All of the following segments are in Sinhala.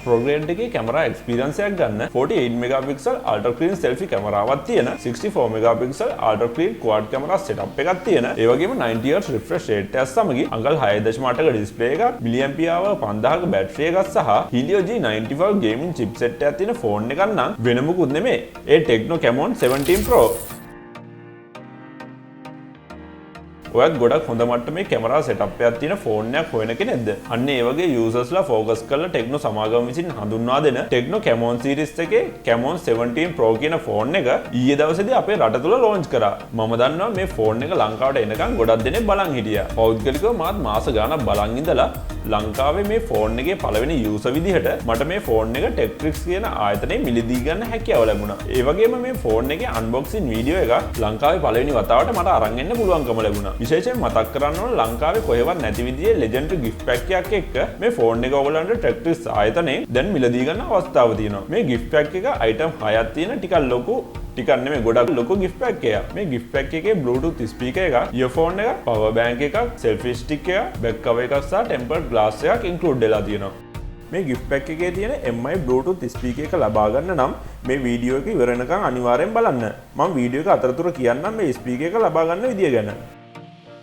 Pro grade එකේ camera experience එකක් ගන්න 48 megapixel ultra clean selfie කැමරාවක් තියෙන 64 megapixel ultra clean quad camera setup එකක් තියෙන ඒ වගේම 90 Hz refresh rate එකත් සමගින් අඟල් 6.8ක display එකක් mAh 5000ක battery එකක් සහ Helio G95 gaming chipset එකක් තියෙන phone එකක් නම් වෙන මොකුත් නෙමෙයි ඒ Tecno Camon 17 Pro ඔයත් ගොඩක් හොඳ මට්ටමේ කැමරා සෙටප් එකක් තියෙන ෆෝන් එකක් හොයන කෙනෙක්ද? අන්න ඒ වගේ යූසර්ස්ලා ફોකස් කරලා Tecno සමාගම විසින් හඳුන්වා දෙන Tecno Camon series එකේ Camon 17 Pro කියන ෆෝන් එක ඊයේ දවසේදී අපේ රට තුල ලොන්ච් කරා. මම දන්නවා මේ ෆෝන් එක ලංකාවට එනකන් ගොඩක් දෙනෙක් බලන් හිටියා. පෞද්ගලිකව මාත් මාස ගාණක් බලන් ඉඳලා ලංකාවේ මේ ෆෝන් එකේ පළවෙනි යූසර් විදිහට මට මේ ෆෝන් එක Trix කියන ආයතනයේ මිලදී ගන්න හැකියාව ලැබුණා. ඒ වගේම මේ ෆෝන් එකේ අන්බොක්සින් වීඩියෝ එක ලංකාවේ පළවෙනි වතාවට මට අරන් එන්න පුළුවන්කම ලැබුණා. විශේෂයෙන් මතක් කරන්න ඕන ලංකාවේ කොහෙවත් නැති විදිහේ ලෙජෙන්ඩරි ගිෆ්ට් පැක් එකක් එක්ක මේ ෆෝන් එක ඔයගලන්ට Trix ආයතනයේ දැන් මිලදී ගන්න අවස්ථාව තියෙනවා. මේ ගිෆ්ට් පැක් එක අයිටම් 6ක් තියෙන ටිකක් ලොකු ටිකක් නෙමෙයි ගොඩක් ලොකු ගිෆ්ට් පැක් එකක්. මේ ගිෆ්ට් පැක් එකේ Bluetooth speaker එකක්, earphone එකක්, power bank එකක්, selfie stick එකක්, back cover එකක් සහ tempered glass එකක් include වෙලා තියෙනවා. මේ gift pack එකේ තියෙන MI Bluetooth speaker එක ලබා ගන්න නම් මේ වීඩියෝ එක ඉවර වෙනකන් අනිවාර්යෙන් බලන්න. මම වීඩියෝ එක අතරතුර කියන්නම් මේ ස්පීකර් එක ලබා ගන්න විදිය ගැන.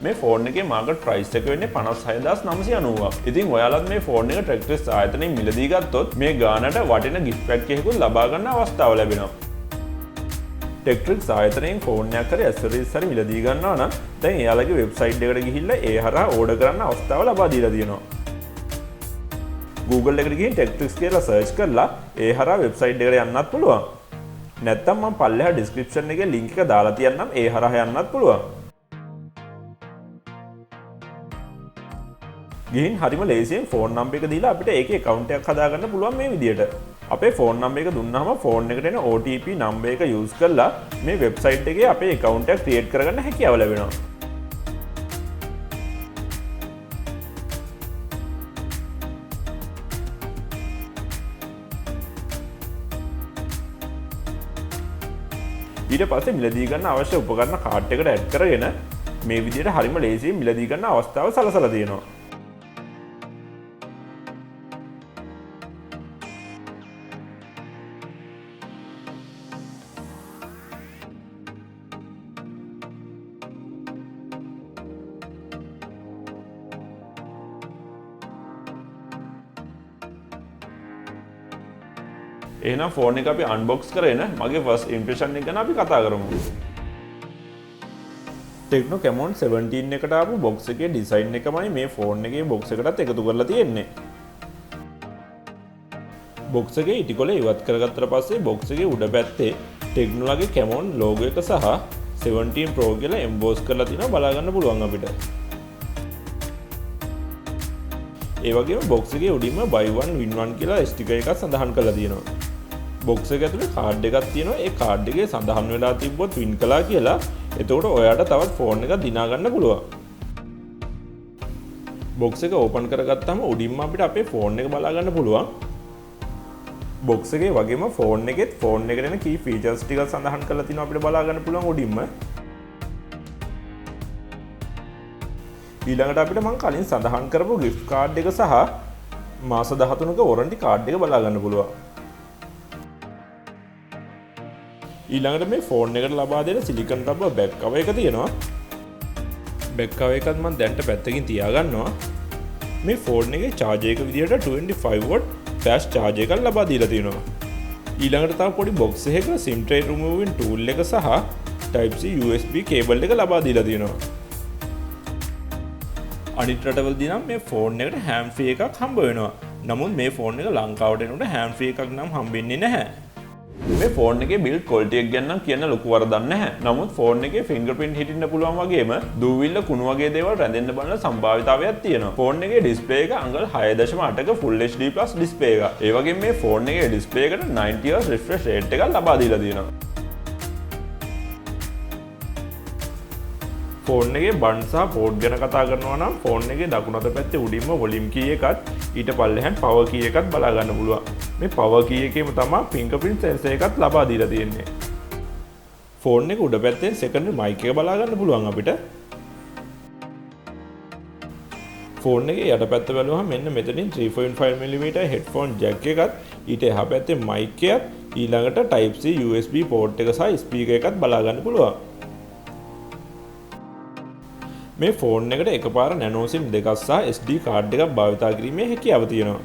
මේ ෆෝන් එකේ මාකට් ප්‍රයිස් එක වෙන්නේ 56990ක්. ඉතින් ඔයාලත් මේ ෆෝන් එක Trix ආයතනයෙන් මිලදී ගත්තොත් මේ ගානට වටින gift pack එකකුත් ලබා ගන්න අවස්ථාව ලැබෙනවා. Trix ආයතනයෙන් ෆෝන් එකක් හරි ඇක්සසරිස් හරි මිලදී ගන්නවා නම් දැන් එයාලගේ වෙබ්සයිට් එකට ගිහිල්ලා ඒ හරහා ඕඩර් කරන්න අවස්ථාව ලබා දීලා තියෙනවා. Google එකට ගිහින් Trix කියලා සර්ච් කරලා ඒ හරහා වෙබ්සයිට් එකට යන්නත් පුළුවන්. නැත්නම් මම පල්ලෙහා description එකේ link එක දාලා තියන්නම් ඒ හරහා යන්නත් පුළුවන්. ගිහින් හරිම ලේසියෙන් ෆෝන් නම්බර් එක දීලා අපිට ඒකේ account එකක් හදාගන්න පුළුවන් මේ විදියට. අපේ ෆෝන් නම්බර් එක දුන්නාම ෆෝන් එකට එන OTP නම්බර් එක use කරලා මේ වෙබ්සයිට් එකේ අපේ account එක create කරගන්න හැකියාව ලැබෙනවා. ඊට පස්සේ මිලදී ගන්න අවශ්‍ය උපකරණ කාඩ් එකට ඇඩ් කරගෙන මේ විදිහට හරිම ලේසියෙන් මිලදී ගන්න අවස්ථාව සලසලා තියෙනවා. එහෙනම් ෆෝන් එක අපි අන්බොක්ස් කරගෙන මගේ ෆස්ට් ඉම්ප්‍රෙෂන් එක ගැන අපි කතා කරමු. Tecno Camon 17 එකට ආපු බොක්ස් එකේ ඩිසයින් එකමයි මේ ෆෝන් එකේ බොක්ස් එකටත් එකතු කරලා තියෙන්නේ. බොක්ස් එකේ ඉටිකොල ඉවත් කරගත්තට පස්සේ බොක්ස් එකේ උඩ පැත්තේ Tecno ලගේ Camon logo එක සහ 17 Pro කියලා emboss කරලා තිනවා බලා ගන්න පුළුවන් අපිට. ඒ වගේම බොක්ස් එකේ උඩින්ම buy one win one කියලා ස්ටිකර් එකක් සඳහන් කරලා තියෙනවා. බොක්ස් එක ඇතුලේ කාඩ් එකක් තියෙනවා. ඒ කාඩ් එකේ සඳහන් වෙලා තිබ්බොත් වින් කළා කියලා. එතකොට ඔයාට තවත් ෆෝන් එකක් දිනා ගන්න පුළුවන්. බොක්ස් එක ඕපන් කරගත්තාම උඩින්ම අපිට අපේ ෆෝන් එක බලා ගන්න පුළුවන්. බොක්ස් එකේ වගේම ෆෝන් එකෙත් ෆෝන් එකට එන key features ටික සඳහන් කරලා තිනවා අපිට බලා ගන්න පුළුවන් උඩින්ම. ඊළඟට අපිට මම කලින් සඳහන් කරපු gift card එක සහ මාස 13ක warranty card එක බලා ගන්න පුළුවන්. ඊළඟට මේ ෆෝන් එකට ලබා දෙන silicon rubber back cover එක තියෙනවා. back cover එකත් මම දැන්ට පැත්තකින් තියා ගන්නවා. මේ ෆෝන් එකේ charger එක විදියට 25 watt fast charger එකක් ලබා දීලා තියෙනවා. ඊළඟට තව පොඩි box එකක SIM tray removing tool එක සහ type C USB cable එක ලබා දීලා තියෙනවා. අනිත් රටවලදී නම් මේ ෆෝන් එකට hand free එකක් හම්බ වෙනවා. නමුත් මේ ෆෝන් එක ලංකාවට එනකොට hand free එකක් නම් හම්බෙන්නේ නැහැ. මේ ෆෝන් එකේ build quality එක ගැන නම් කියන්න ලොකු වරදක් නැහැ. නමුත් ෆෝන් එකේ fingerprint හිටින්න පුළුවන් වගේම දූවිල්ල කුණු වගේ දේවල් රැඳෙන්න බලන සම්භාවිතාවයක් තියෙනවා. ෆෝන් එකේ display එක අඟල් 6.8ක full HD plus display එකක්. ඒ වගේම මේ ෆෝන් එකේ display එකට 90 Hz refresh rate එකක් ලබා දීලා තියෙනවා. ෆෝන් එකේ බන් සහ පෝට් ගැන කතා කරනවා නම් ෆෝන් එකේ දකුණු අත පැත්තේ උඩින්ම වොලියම් කී එකත් ඊට පල්ලෙහාන් පවර් කී එකත් බලා ගන්න පුළුවන්. මේ පවර් කී එකේම තමයි fingerprint sensor එකත් ලබා දීලා තියෙන්නේ. ෆෝන් එක උඩ පැත්තෙන් secondary mic එක බලා ගන්න පුළුවන් අපිට. ෆෝන් එකේ යටපැත්ත බැලුවහම මෙන්න මෙතනින් 3.5mm headphone jack එකත් ඊට එහා පැත්තේ mic එකත් ඊළඟට type C USB port එක සහ speaker එකත් බලා ගන්න පුළුවන්. මේ ෆෝන් එකට එකපාර nano sim දෙකක් සහ SD card එකක් භාවිතා කිරීමේ හැකියාව තියෙනවා.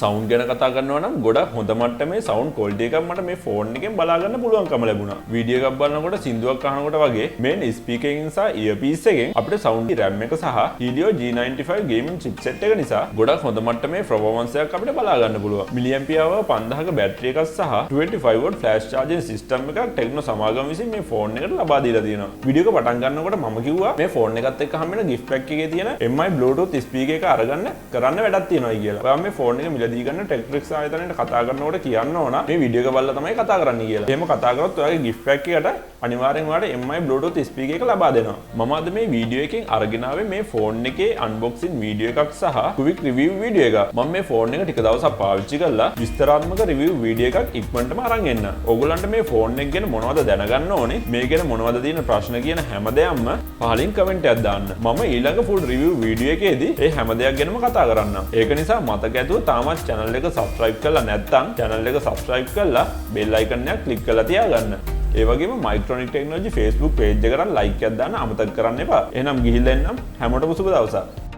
සවුන්ඩ් ගැන කතා කරනවා නම් ගොඩක් හොඳ මට්ටමේ සවුන්ඩ් ක්වොලිටි එකක් මට මේ ෆෝන් එකෙන් බලා ගන්න පුළුවන්කම ලැබුණා. වීඩියෝ එකක් බලනකොට සින්දුවක් අහනකොට වගේ මේන් ස්පීකර් එකකින් සහ ඉයර්පීස් එකෙන් අපිට සවුන්ඩ් RAM එක සහ Helio G95 ගේමින් chipset එක නිසා ගොඩක් හොඳ මට්ටමේ performance එකක් අපිට බලා ගන්න පුළුවන්. මිලිඇම්පියර් hour 5000ක බැටරි එකක් සහ 25 watt flash charging system එකක් ටෙක්නෝ සමාගම විසින් මේ ෆෝන් එකට ලබා දීලා තියෙනවා. වීඩියෝ එක පටන් ගන්නකොට මම කිව්වා මේ ෆෝන් එකත් එක්ක හම්බෙන gift pack එකේ තියෙන MI Bluetooth speaker එක අරගන්න කරන්න වැඩක් තියෙනවා කියලා. ඔයා මේ ෆෝන් එක මිලදී ගන්න Trix ආයතනයට කතා කරනකොට කියන්න ඕන මේ වීඩියෝ එක බලලා තමයි කතා කරන්න කියලා. එහෙම කතා කරොත් ඔයාගේ gift pack එකට අනිවාර්යෙන් ඔයාලට MI Bluetooth speaker එක ලබා දෙනවා. මම අද මේ වීඩියෝ එකෙන් අරගෙන ආවේ මේ ෆෝන් එකේ unboxing වීඩියෝ එකක් සහ quick review වීඩියෝ එකක්. මම මේ ෆෝන් එක ටික දවසක් පාවිච්චි කරලා විස්තරාත්මක review වීඩියෝ එකක් ඉක්මනටම අරන් එන්න. ඕගොල්ලන්ට මේ ෆෝන් එක ගැන මොනවද දැනගන්න ඕනේ? මේ ගැන මොනවද තියෙන ප්‍රශ්න කියන හැම දෙයක්ම පහලින් කමෙන්ට් එකක් දාන්න. මම ඊළඟ full review වීඩියෝ එකේදී ඒ හැම දෙයක් ගැනම කතා කරන්නම්. ඒක නිසා මතක ඇතුව තාමත් channel එක subscribe කරලා නැත්නම් channel එක subscribe කරලා bell icon එක click කරලා තියාගන්න. ඒ වගේම Microtronic Technology Facebook page එකට like එකක් දාන්න අමතක කරන්න එපා. එහෙනම් ගිහිල්ලා එන්නම්. හැමෝටම සුබ දවසක්.